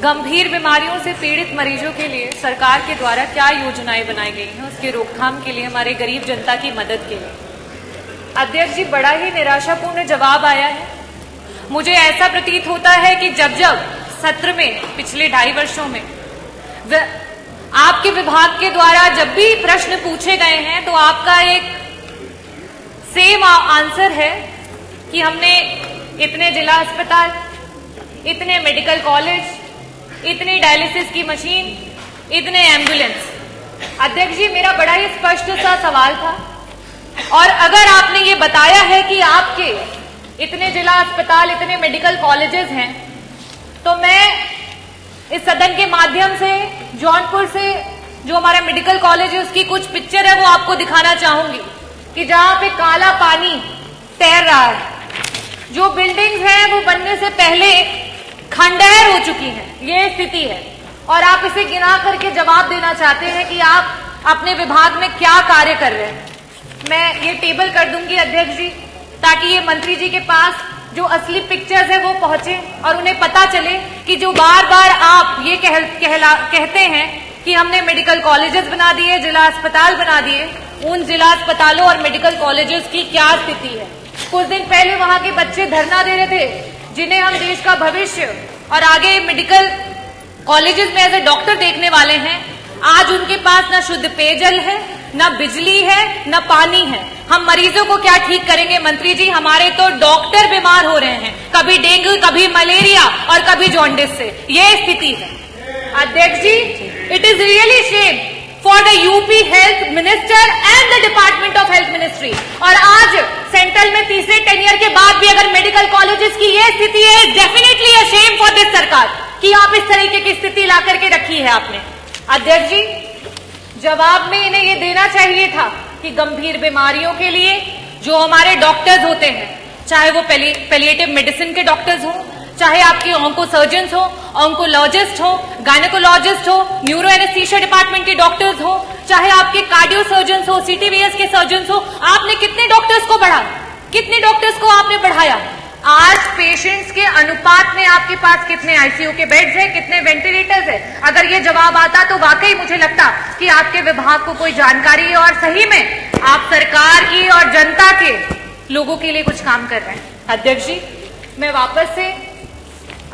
गंभीर बीमारियों से पीड़ित मरीजों के लिए सरकार के द्वारा क्या योजनाएं बनाई गई हैं, उसके रोकथाम के लिए, हमारे गरीब जनता की मदद के लिए। अध्यक्ष जी, बड़ा ही निराशापूर्ण जवाब आया है। मुझे ऐसा प्रतीत होता है कि जब जब सत्र में पिछले 2.5 वर्षों में आपके विभाग के द्वारा जब भी प्रश्न पूछे गए हैं तो आपका एक सेम आंसर है कि हमने इतने जिला अस्पताल, इतने मेडिकल कॉलेज, इतनी डायलिसिस की मशीन, इतने एम्बुलेंस। अध्यक्ष जी, मेरा बड़ा ही स्पष्ट सा सवाल था, और अगर आपने ये बताया है कि आपके इतने जिला अस्पताल, इतने मेडिकल कॉलेजेस हैं, तो मैं इस सदन के माध्यम से जौनपुर से जो हमारा मेडिकल कॉलेज है उसकी कुछ पिक्चर है वो आपको दिखाना चाहूंगी कि जहां पे काला पानी तैर रहा है, जो बिल्डिंग्स हैं वो बनने से पहले खंडहर हो चुकी हैं, ये स्थिति है। और आप इसे गिना करके जवाब देना चाहते हैं कि आप अपने विभाग में क्या कार्य कर रहे हैं। मैं ये टेबल कर दूंगी अध्यक्ष जी, ताकि ये मंत्री जी के पास जो असली पिक्चर्स है वो पहुंचे और उन्हें पता चले कि जो बार बार आप ये कहते हैं कि हमने मेडिकल कॉलेजेस बना दिए, जिला अस्पताल बना दिए, उन जिला अस्पतालों और मेडिकल कॉलेजेस की क्या स्थिति है। कुछ दिन पहले वहां के बच्चे धरना दे रहे थे, जिन्हें हम देश का भविष्य और आगे मेडिकल कॉलेजेस में एज ए डॉक्टर देखने वाले हैं। आज उनके पास न शुद्ध पेयजल है, न बिजली है, न पानी है। हम मरीजों को क्या ठीक करेंगे मंत्री जी? हमारे तो डॉक्टर बीमार हो रहे हैं, कभी डेंगू, कभी मलेरिया और कभी जॉन्डिस से। ये स्थिति है अध्यक्ष जी। It is really shame for the UP health minister and the department of health ministry. और आज सेंट्रल में तीसरे टेन्योर के बाद भी अगर मेडिकल कॉलेजेस की ये स्थिति है, definitely a shame for this सरकार कि आप इस तरीके की स्थिति ला करके रखी है आपने। अध्यक्ष जी, जवाब में इन्हें ये देना चाहिए था कि गंभीर बीमारियों के लिए जो हमारे डॉक्टर्स होते हैं, चाहे वो पैलिएटिव मेडिसिन के डॉक्टर्स हों, चाहे आपके ऑन्को सर्जन्स हो, ऑन्कोलॉजिस्ट हो, गायनेकोलॉजिस्ट हो, न्यूरो एनेस्थीसिया डिपार्टमेंट के डॉक्टर्स हो, चाहे आपके कार्डियो सर्जन्स हो, सीटीबीएस के सर्जन्स हो, आपने कितने डॉक्टर्स को बढ़ाया? कितने डॉक्टर्स को आपने बढ़ाया? आज पेशेंट्स के अनुपात में आपके पास कितने आईसीयू के बेड्स हैं, कितने वेंटिलेटर्स हैं? अगर ये जवाब आता तो वाकई मुझे लगता कि आपके विभाग को कोई जानकारी है और सही में आप सरकार की और जनता के लोगों के लिए कुछ काम कर रहे हैं। अध्यक्ष जी, मैं वापस से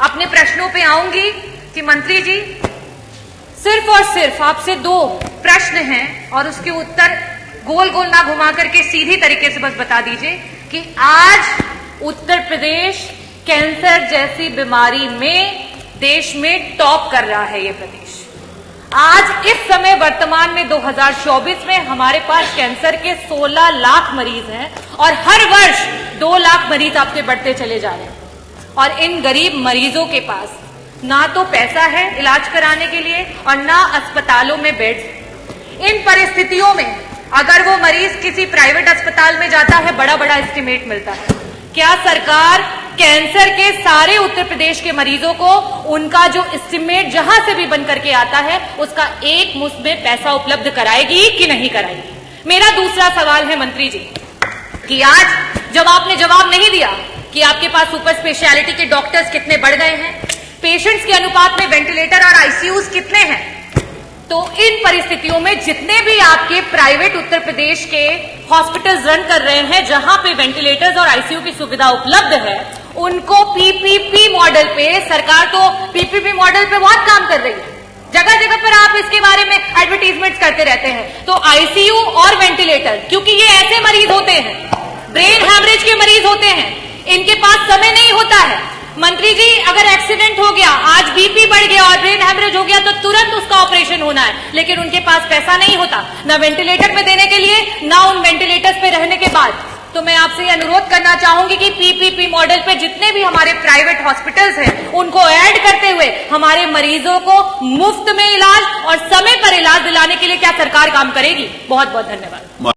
अपने प्रश्नों पे आऊंगी कि मंत्री जी, सिर्फ और सिर्फ आपसे 2 प्रश्न हैं और उसके उत्तर गोल गोल ना घुमा करके सीधी तरीके से बस बता दीजिए कि आज उत्तर प्रदेश कैंसर जैसी बीमारी में देश में टॉप कर रहा है। ये प्रदेश आज इस समय वर्तमान में 2024 में हमारे पास कैंसर के 16 लाख मरीज हैं और हर वर्ष 2 लाख मरीज आपके बढ़ते चले जा रहे हैं। और इन गरीब मरीजों के पास ना तो पैसा है इलाज कराने के लिए और ना अस्पतालों में बेड्स। इन परिस्थितियों में अगर वो मरीज किसी प्राइवेट अस्पताल में जाता है, बड़ा बड़ा एस्टिमेट मिलता है। क्या सरकार कैंसर के सारे उत्तर प्रदेश के मरीजों को उनका जो एस्टिमेट जहां से भी बन करके आता है उसका एक मुश्त में पैसा उपलब्ध कराएगी कि नहीं कराएगी? मेरा दूसरा सवाल है मंत्री जी कि आज जब आपने जवाब नहीं दिया कि आपके पास सुपर स्पेशलिटी के डॉक्टर्स कितने बढ़ गए हैं, पेशेंट्स के अनुपात में वेंटिलेटर और आईसीयूज कितने हैं, तो इन परिस्थितियों में जितने भी आपके प्राइवेट उत्तर प्रदेश के हॉस्पिटल्स रन कर रहे हैं जहां पे वेंटिलेटर्स और आईसीयू की सुविधा उपलब्ध है, उनको पीपीपी मॉडल पे, सरकार तो पीपीपी मॉडल पे बहुत काम कर रही है, जगह जगह पर आप इसके बारे में एडवर्टीजमेंट करते रहते हैं। तो आईसीयू और वेंटिलेटर, क्योंकि ये ऐसे मरीज होते हैं, ब्रेन हैमरेज के मरीज होते हैं, इनके पास समय नहीं होता है। मंत्री जी, अगर एक्सीडेंट हो गया, आज बीपी बढ़ गया और ब्रेन हैमरेज हो गया तो तुरंत उसका ऑपरेशन होना है, लेकिन उनके पास पैसा नहीं होता ना वेंटिलेटर पे देने के लिए, ना उन वेंटिलेटर्स पे रहने के बाद। तो मैं आपसे अनुरोध करना चाहूंगी कि पीपीपी मॉडल पे जितने भी हमारे प्राइवेट हॉस्पिटल्स हैं उनको ऐड करते हुए हमारे मरीजों को मुफ्त में इलाज और समय पर इलाज दिलाने के लिए क्या सरकार काम करेगी? बहुत बहुत धन्यवाद।